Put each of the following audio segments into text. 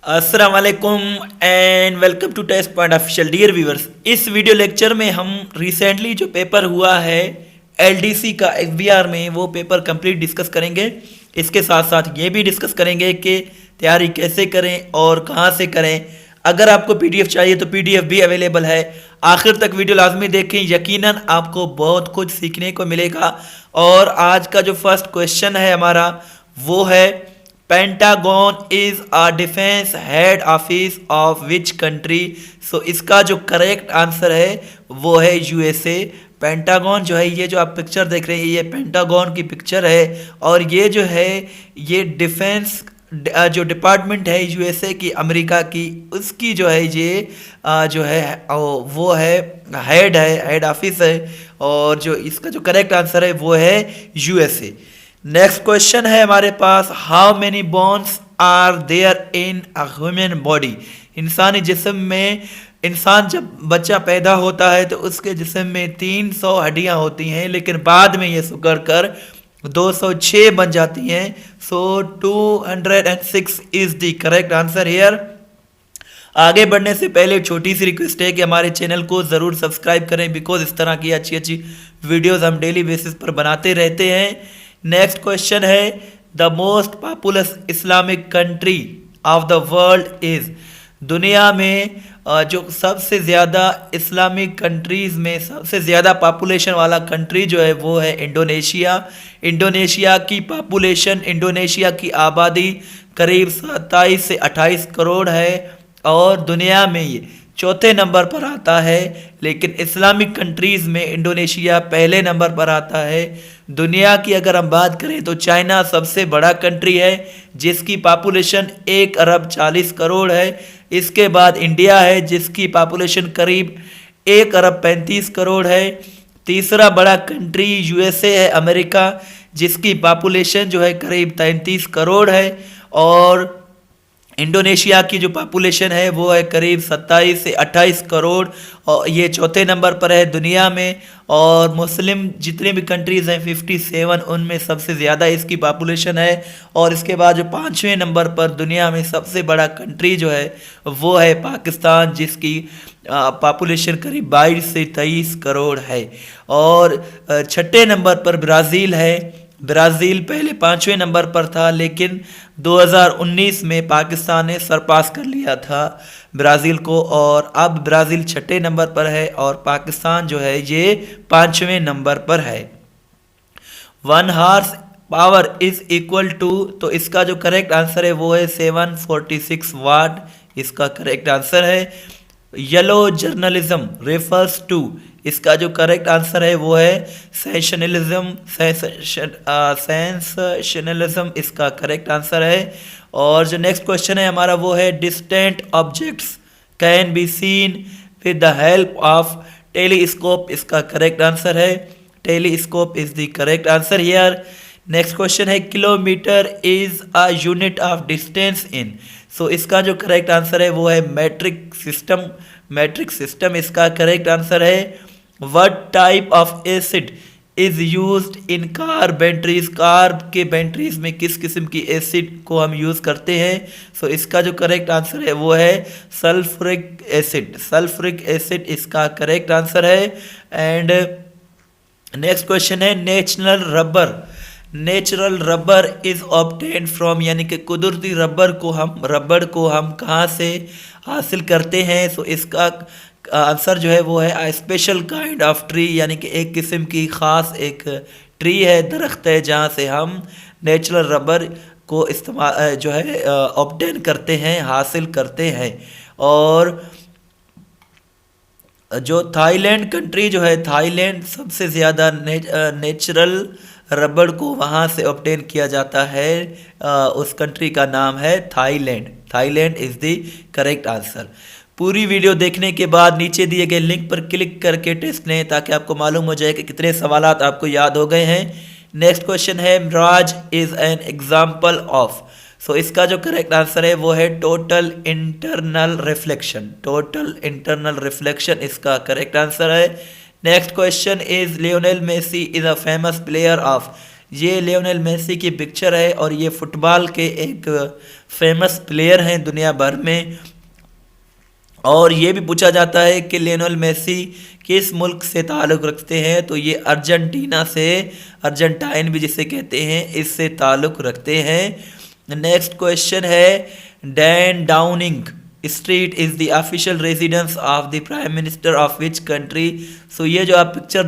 अस्सलाम वालेकुम and welcome to Test Point official. Dear viewers, इस वीडियो लेक्चर में हम रिसेंटली जो पेपर हुआ है एलडीसी का एसबीआर में, वो पेपर कंप्लीट डिस्कस करेंगे। इसके साथ साथ ये भी डिस्कस करेंगे कि तैयारी कैसे करें और कहाँ से करें। अगर आपको पीडीएफ चाहिए तो पीडीएफ भी अवेलेबल है। आखिर तक वीडियो लाजमी देखें, यकीनन आपको बहुत कुछ सीखने को मिलेगा। और आज का जो फर्स्ट क्वेश्चन है हमारा वो है, Pentagon is a defence head office of which country. So इसका जो करेक्ट आंसर है वो है यूएसए। पेंटागन जो है, ये जो आप पिक्चर देख रहे हैं, ये पेंटागन की पिक्चर है। और ये जो है, ये डिफेंस जो डिपार्टमेंट है यूएसए की, अमेरिका की, उसकी जो है ये जो है वो है हेड ऑफिस है। और जो इसका जो करेक्ट आंसर है वो है यूएसए। नेक्स्ट क्वेश्चन है हमारे पास, how many bones are there in a human body. इंसानी जिस्म में, इंसान जब बच्चा पैदा होता है तो उसके जिस्म में 300 हड्डियां होती हैं, लेकिन बाद में ये सुकर कर 206 बन जाती हैं। सो 206 is the correct answer here. आगे बढ़ने से पहले छोटी सी रिक्वेस्ट है कि हमारे चैनल को ज़रूर सब्सक्राइब करें, बिकॉज इस तरह की अच्छी अच्छी वीडियोस हम डेली बेसिस पर बनाते रहते हैं। नेक्स्ट क्वेश्चन है, the most populous Islamic country of the world is. दुनिया में जो सबसे ज़्यादा इस्लामिक कंट्रीज़ में सबसे ज़्यादा पॉपुलेशन वाला कंट्री जो है वो है इंडोनेशिया। इंडोनेशिया की पॉपुलेशन, इंडोनेशिया की आबादी करीब 27 से 28 करोड़ है और दुनिया में ये चौथे नंबर पर आता है। लेकिन इस्लामिक कंट्रीज़ में इंडोनेशिया पहले नंबर पर आता है। दुनिया की अगर हम बात करें तो चाइना सबसे बड़ा कंट्री है, जिसकी पॉपुलेशन 1 अरब 40 करोड़ है। इसके बाद इंडिया है, जिसकी पॉपुलेशन करीब 1 अरब 35 करोड़ है। तीसरा बड़ा कंट्री यूएसए है, अमेरिका, जिसकी पॉपुलेशन जो है करीब 33 करोड़ है। और इंडोनेशिया की जो पॉपुलेशन है वो है करीब 27 से 28 करोड़ और ये चौथे नंबर पर है दुनिया में। और मुस्लिम जितने भी कंट्रीज़ हैं 57, उनमें सबसे ज़्यादा इसकी पॉपुलेशन है। और इसके बाद जो 5वें नंबर पर दुनिया में सबसे बड़ा कंट्री जो है वो है पाकिस्तान, जिसकी पॉपुलेशन करीब 22 से 23 करोड़ है। और छठे नंबर पर ब्राज़ील है। ब्राज़ील पहले 5वें नंबर पर था, लेकिन 2019 में पाकिस्तान ने सरपास कर लिया था ब्राज़ील को, और अब ब्राज़ील छठे नंबर पर है और पाकिस्तान जो है ये 5वें नंबर पर है। 1 horse power is equal to, तो इसका जो करेक्ट आंसर है वो है 746 वाट। इसका करेक्ट आंसर है। येलो जर्नलिज्म रेफर्स टू, इसका जो करेक्ट आंसर है वो है सेंसेशनलिज्म। सेंसेशनलिज्म इसका करेक्ट आंसर है। और जो नेक्स्ट क्वेश्चन है हमारा वो है, distant objects can be seen with the help of telescope. इसका करेक्ट आंसर है telescope is the correct answer here. Next question है, kilometre is a unit of distance in. So इसका जो करेक्ट आंसर है वो है मैट्रिक सिस्टम। मैट्रिक सिस्टम इसका correct answer है। What type of acid is used in car batteries. Car के batteries में किस किस्म की एसिड को हम यूज़ करते हैं। सो इसका जो करेक्ट आंसर है वो है सल्फ्यूरिक एसिड। सल्फ्यूरिक एसिड इसका करेक्ट आंसर है। एंड नेक्स्ट क्वेश्चन है, natural rubber. Natural rubber is obtained from, यानी कि कुदरती रबर को हम कहाँ से हासिल करते हैं। सो इसका आंसर जो है वो है स्पेशल काइंड ऑफ ट्री, यानी कि एक किस्म की ख़ास एक ट्री है, दरख्त है, जहाँ से हम नेचुरल रबर को इस्तेमाल जो है ऑब्टेन करते हैं, हासिल करते हैं। और जो थाईलैंड कंट्री जो है, थाईलैंड सबसे ज़्यादा नेचुरल रबड़ को वहाँ से ऑब्टेन किया जाता है। उस कंट्री का नाम है Thailand. Thailand is the correct answer. पूरी वीडियो देखने के बाद नीचे दिए गए लिंक पर क्लिक करके टेस्ट लें, ताकि आपको मालूम हो जाए कि कितने सवालात आपको याद हो गए हैं। नेक्स्ट क्वेश्चन है, mirage is an example of. So इसका जो करेक्ट आंसर है वो है total internal reflection. Total internal reflection इसका करेक्ट आंसर है। Next question is, Lionel Messi is a famous player of. ये लियोनेल मेसी की पिक्चर है और ये फुटबॉल के एक फेमस प्लेयर हैं दुनिया भर में। और ये भी पूछा जाता है कि लियोनेल मेसी किस मुल्क से ताल्लुक़ रखते हैं, तो ये अर्जेंटीना से, अर्जेंटाइन भी जिसे कहते हैं, इससे ताल्लुक़ रखते हैं। नेक्स्ट क्वेश्चन है ten Downing Street is the official residence of the prime minister of which country. So ये जो आप पिक्चर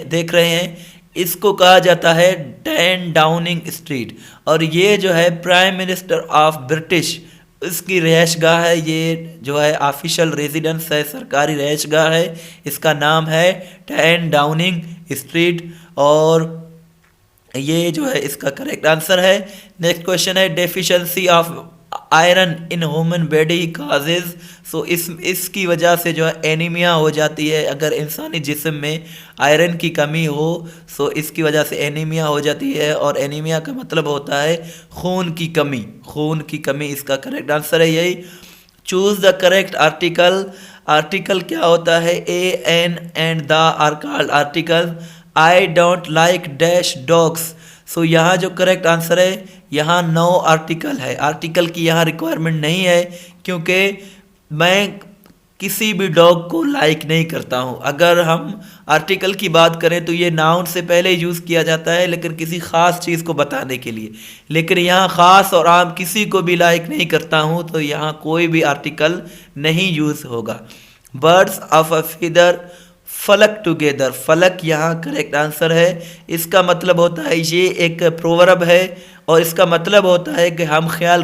देख रहे हैं, इसको कहा जाता है डैन डाउनिंग स्ट्रीट, और ये जो है प्राइम मिनिस्टर ऑफ ब्रिटिश, इसकी रहायशगाह है। ये जो है ऑफिशियल रेजिडेंस है, सरकारी रहायशगाह है, इसका नाम है डैन डाउनिंग स्ट्रीट, और ये जो है इसका करेक्ट आंसर है। नेक्स्ट क्वेश्चन है deficiency of iron in human body causes. So इसकी वजह से जो है एनीमिया हो जाती है। अगर इंसानी जिस्म में आयरन की कमी हो, सो इसकी वजह से एनीमिया हो जाती है, और एनीमिया का मतलब होता है खून की कमी, खून की कमी इसका करेक्ट आंसर है यही। Choose the correct article. Article क्या होता है? A an and the are called article. I don't like dash dogs. So यहाँ जो करेक्ट आंसर है, यहाँ नो आर्टिकल है। आर्टिकल की यहाँ रिक्वायरमेंट नहीं है, क्योंकि मैं किसी भी डॉग को लाइक नहीं करता हूँ। अगर हम आर्टिकल की बात करें तो ये नाउन से पहले यूज़ किया जाता है, लेकिन किसी ख़ास चीज़ को बताने के लिए। लेकिन यहाँ ख़ास और आम किसी को भी लाइक नहीं करता हूँ, तो यहाँ कोई भी आर्टिकल नहीं यूज़ होगा। बर्ड्स ऑफ अ फीदर फलक टुगेदर। फलक यहाँ करेक्ट आंसर है। इसका मतलब होता है, ये एक प्रोवर्ब है, और इसका मतलब होता है कि हम ख्याल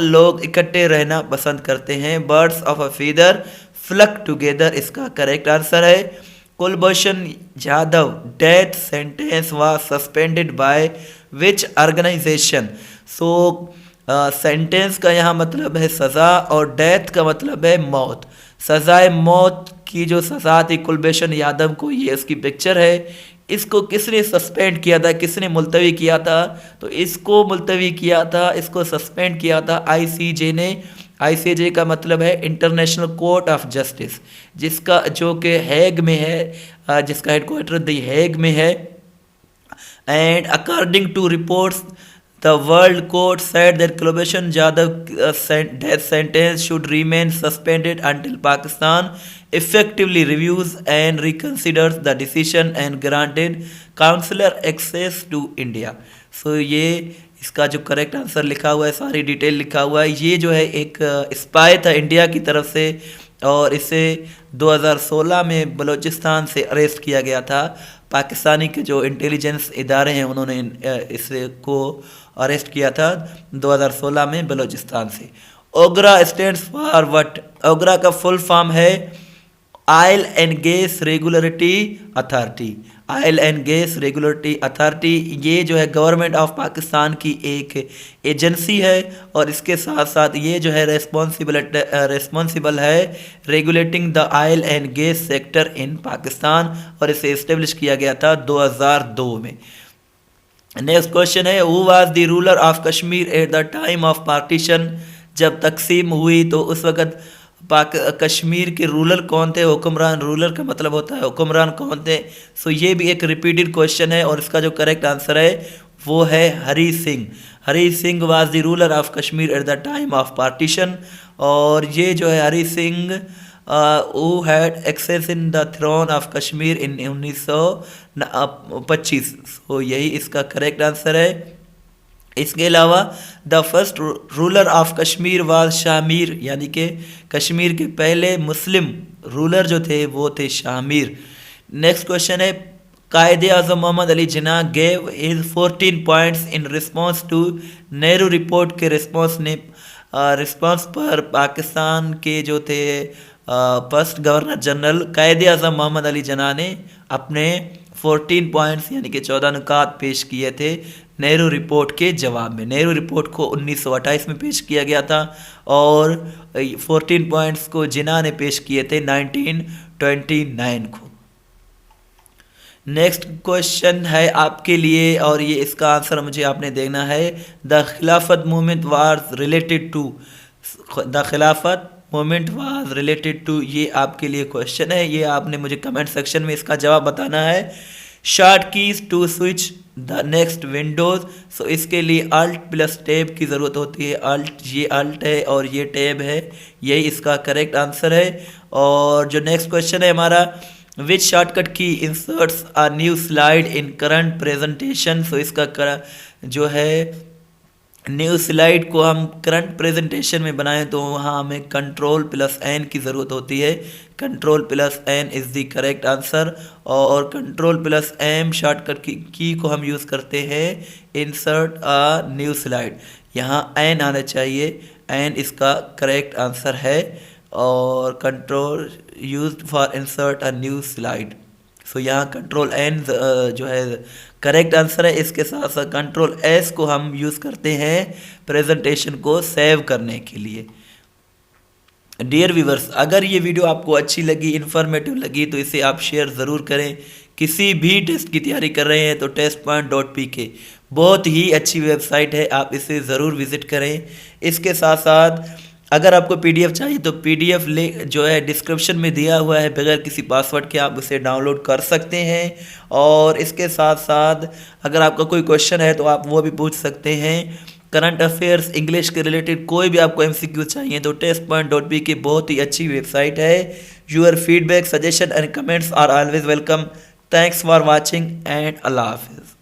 लोग इकट्ठे रहना पसंद करते हैं। Birds of a feather flock together इसका करेक्ट आंसर है। Kulbhushan Jadhav death sentence was suspended by which organisation. So sentence का यहाँ मतलब है सज़ा, और डेथ का मतलब है मौत। सज़ाए मौत की जो सज़ा थी कुलभूषण यादव को, ये उसकी पिक्चर है। इसको किसने सस्पेंड किया था, किसने मुलतवी किया था? तो इसको मुलतवी किया था, इसको सस्पेंड किया था आईसीजे ने। आईसीजे का मतलब है इंटरनेशनल कोर्ट ऑफ जस्टिस, जिसका जो कि हेग में है, जिसका हेडक्वार्टर द हेग में है। And according to reports the World Court said that Kulbhushan Jadhav death sentence should remain suspended until Pakistan effectively reviews and reconsiders the decision and granted consular access to India. So ये इसका जो correct answer लिखा हुआ है, सारी detail लिखा हुआ है। ये जो है एक स्पाई था इंडिया की तरफ से, और इसे 2016 में बलूचिस्तान से अरेस्ट किया गया था। पाकिस्तानी के जो इंटेलिजेंस इदारे हैं, उन्होंने इसे को अरेस्ट किया था 2016 में बलूचिस्तान से। ओगरा स्टैंड्स फॉर व्हाट? ओगरा का फुल फॉर्म है oil and gas regulatory authority. Oil and gas regulatory authority ये जो है गवर्नमेंट ऑफ पाकिस्तान की एक एजेंसी है, और इसके साथ साथ ये जो है रिस्पॉन्सिबल है regulating the oil and gas sector in Pakistan, और इसे इस्टेब्लिश किया गया था 2002 में। नेक्स्ट क्वेश्चन है who was the ruler of Kashmir at the time of partition. जब तकसीम हुई तो उस वक़्त कश्मीर के रूलर कौन थे? हुक्मरान। रूलर का मतलब होता है हुक्मरान कौन थे? सो ये भी एक रिपीटेड क्वेश्चन है, और इसका जो करेक्ट आंसर है वो है Hari Singh. Hari Singh was the ruler of Kashmir at the time of partition, और ये जो है Hari Singh who had access in the throne of Kashmir in 1925। सो यही इसका करेक्ट आंसर है। इसके अलावा the first ruler of Kashmir was Shamir, यानी कि कश्मीर के पहले मुस्लिम रूलर जो थे वो थे शामीर। नेक्स्ट क्वेश्चन है कायदे आज़म Mohammad Ali Jinnah gave his 14 points in response to Nehru report के रिस्पॉन्स पर पाकिस्तान के जो थे फर्स्ट गवर्नर जनरल कायदे आज़म मोहम्मद अली जिन्ना ने अपने 14 पॉइंट्स यानी कि 14 नुकात पेश किए थे नेहरू रिपोर्ट के जवाब में। नेहरू रिपोर्ट को 1928 में पेश किया गया था, और 14 पॉइंट्स को जिन्ना ने पेश किए थे 1929 को। नेक्स्ट क्वेश्चन है आपके लिए, और ये इसका आंसर मुझे आपने देना है। The Khilafat movement was related to. The Khilafat movement was related to, ये आपके लिए क्वेश्चन है। ये आपने मुझे कमेंट सेक्शन में इसका जवाब बताना है। Short keys to switch the next windows. So इसके लिए अल्ट प्लस टैब की ज़रूरत होती है। अल्ट, ये अल्ट है और ये टैब है, यही इसका करेक्ट आंसर है। और जो नेक्स्ट क्वेश्चन है हमारा, which shortcut key inserts a new slide in current presentation. So इसका जो है न्यू स्लाइड को हम करंट प्रेजेंटेशन में बनाएं तो वहाँ हमें कंट्रोल प्लस एन की ज़रूरत होती है। Control plus N is the correct answer. और control plus M shortcut key को हम यूज़ करते हैं इंसर्ट अ न्यू स्लाइड। यहाँ एन आना चाहिए, एन इसका करेक्ट आंसर है। और control used for insert a new slide. So यहाँ कंट्रोल एन जो है करेक्ट आंसर है। इसके साथ साथ कंट्रोल एस को हम यूज़ करते हैं प्रेजेंटेशन को सेव करने के लिए। डियर व्यूवर्स, अगर ये वीडियो आपको अच्छी लगी, इन्फॉर्मेटिव लगी, तो इसे आप शेयर ज़रूर करें। किसी भी टेस्ट की तैयारी कर रहे हैं तो testpoint.pk बहुत ही अच्छी वेबसाइट है, आप इसे ज़रूर विज़िट करें। इसके साथ साथ अगर आपको पीडीएफ चाहिए तो पीडीएफ जो है डिस्क्रिप्शन में दिया हुआ है, बगैर किसी पासवर्ड के आप उसे डाउनलोड कर सकते हैं। और इसके साथ साथ अगर आपका कोई क्वेश्चन है तो आप वो भी पूछ सकते हैं। करंट अफेयर्स, इंग्लिश के रिलेटेड कोई भी आपको एमसीक्यू चाहिए तो testpoint.pk बहुत ही अच्छी वेबसाइट है। Your feedback, suggestion and comments are always welcome. Thanks for watching and अल्लाह हाफिज़।